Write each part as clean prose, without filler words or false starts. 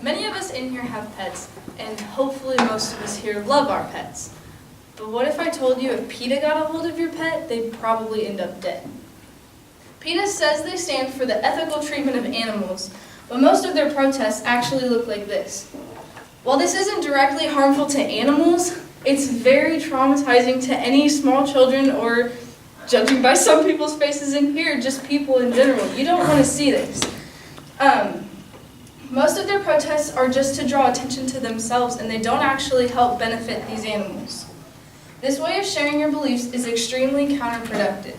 Many of us in here have pets, and hopefully most of us here love our pets. But what if I told you if PETA got a hold of your pet, they'd probably end up dead? PETA says they stand for the ethical treatment of animals, but most of their protests actually look like this. While this isn't directly harmful to animals, it's very traumatizing to any small children or, judging by some people's faces in here, just people in general. You don't want to see this. Most of their protests are just to draw attention to themselves, and they don't actually help benefit these animals. This way of sharing your beliefs is extremely counterproductive.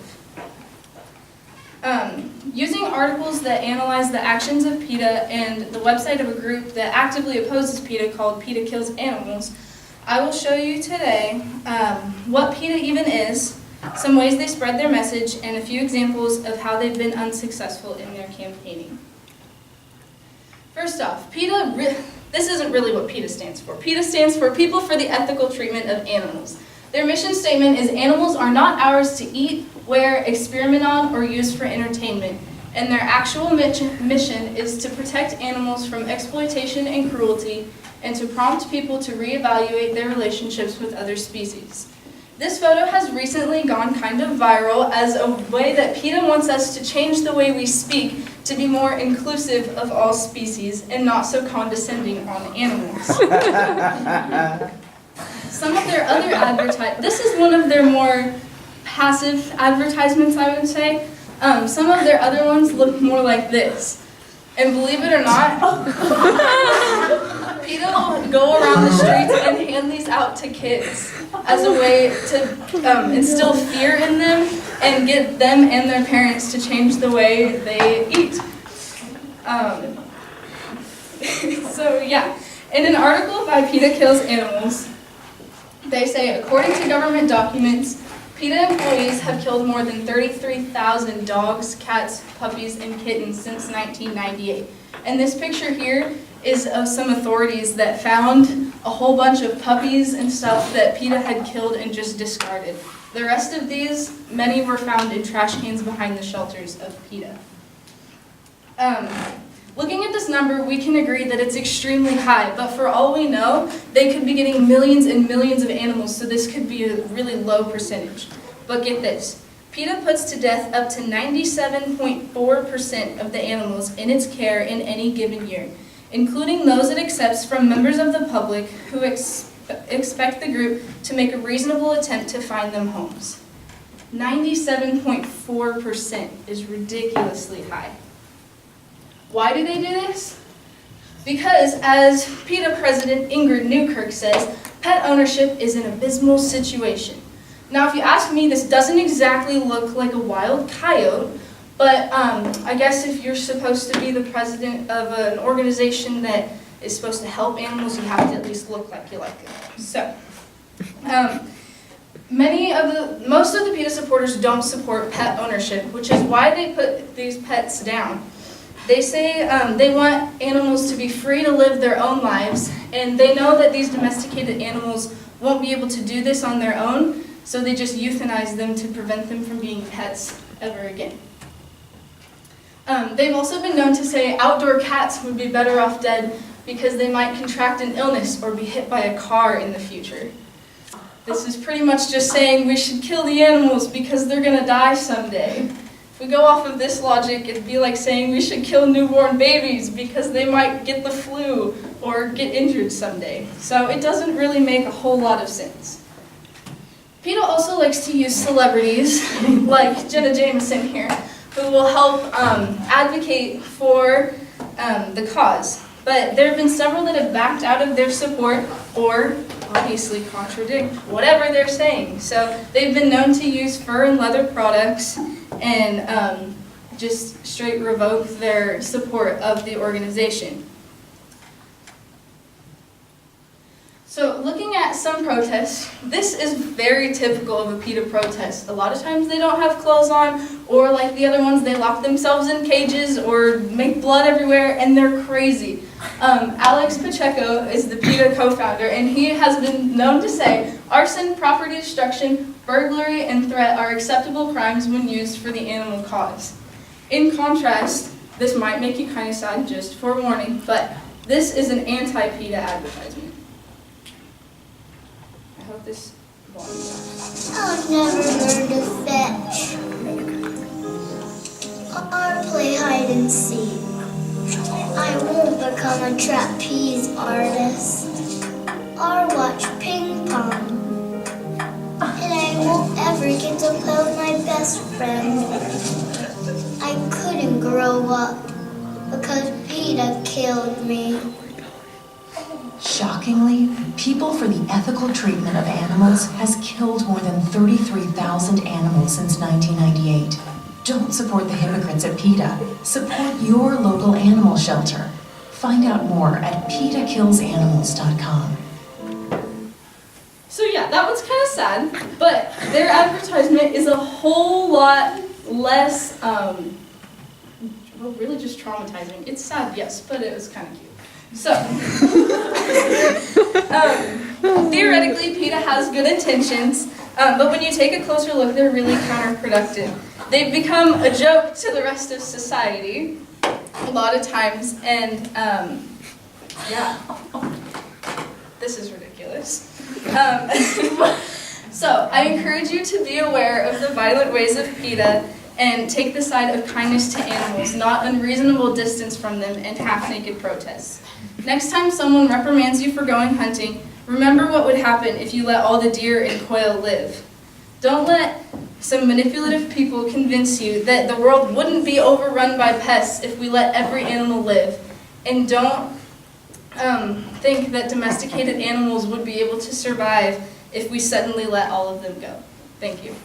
Using articles that analyze the actions of PETA and the website of a group that actively opposes PETA called PETA Kills Animals, I will show you today what PETA even is, some ways they spread their message, and a few examples of how they've been unsuccessful in their campaigning. First off, PETA, this isn't really what PETA stands for. PETA stands for People for the Ethical Treatment of Animals. Their mission statement is animals are not ours to eat, wear, experiment on, or use for entertainment. And their actual mission is to protect animals from exploitation and cruelty and to prompt people to reevaluate their relationships with other species. This photo has recently gone kind of viral as a way that PETA wants us to change the way we speak to be more inclusive of all species and not so condescending on animals. Some of their other this is one of their more passive advertisements, I would say. Some of their other ones look more like this. And believe it or not, PETA will go around the streets and hand these out to kids as a way to instill fear in them and get them and their parents to change the way they eat. So yeah, in an article by PETA Kills Animals, they say, according to government documents, PETA employees have killed more than 33,000 dogs, cats, puppies, and kittens since 1998. And this picture here is of some authorities that found a whole bunch of puppies and stuff that PETA had killed and just discarded. The rest of these, many were found in trash cans behind the shelters of PETA. Looking at this number, we can agree that it's extremely high, but for all we know, they could be getting millions and millions of animals, so this could be a really low percentage. But get this, PETA puts to death up to 97.4% of the animals in its care in any given year, including those it accepts from members of the public who expect the group to make a reasonable attempt to find them homes. 97.4% is ridiculously high. Why do they do this? Because, as PETA President Ingrid Newkirk says, pet ownership is an abysmal situation. Now, if you ask me, this doesn't exactly look like a wild coyote, but I guess if you're supposed to be the president of an organization that is supposed to help animals, you have to at least look like you like them. So, most of the PETA supporters don't support pet ownership, which is why they put these pets down. They say they want animals to be free to live their own lives, and they know that these domesticated animals won't be able to do this on their own, so they just euthanize them to prevent them from being pets ever again. They've also been known to say outdoor cats would be better off dead because they might contract an illness or be hit by a car in the future. This is pretty much just saying we should kill the animals because they're going to die someday. If we go off of this logic, it'd be like saying we should kill newborn babies because they might get the flu or get injured someday. So it doesn't really make a whole lot of sense. PETA also likes to use celebrities, like Jenna Jameson here, who will help advocate for the cause. But there have been several that have backed out of their support or obviously contradict whatever they're saying. So they've been known to use fur and leather products and just straight revoke their support of the organization. So looking at some protests, this is very typical of a PETA protest. A lot of times they don't have clothes on, or like the other ones, they lock themselves in cages or make blood everywhere, and they're crazy. Alex Pacheco is the PETA co-founder, and he has been known to say, arson, property destruction, burglary, and threat are acceptable crimes when used for the animal cause. In contrast, this might make you kind of sad, just forewarning, but This is an anti-PETA advertisement. I hope this I'll never learn to fetch or play hide and seek. I won't become a trapeze artist or watch ping pong. And I won't ever get to play with my best friend. I couldn't grow up because PETA killed me. Shockingly, People for the Ethical Treatment of Animals has killed more than 33,000 animals since 1998. Don't support the hypocrites at PETA. Support your local animal shelter. Find out more at PETAkillsanimals.com. So yeah, that one's kind of sad, but their advertisement is a whole lot less, well, really just traumatizing. It's sad, yes, but it was kind of cute. So, theoretically, PETA has good intentions, but when you take a closer look, they're really counterproductive. They've become a joke to the rest of society a lot of times, and yeah, this is ridiculous. So, I encourage you to be aware of the violent ways of PETA and take the side of kindness to animals, not unreasonable distance from them and half-naked protests. Next time someone reprimands you for going hunting, remember what would happen if you let all the deer and quail live. Don't let some manipulative people convince you that the world wouldn't be overrun by pests if we let every animal live. And don't think that domesticated animals would be able to survive if we suddenly let all of them go. Thank you.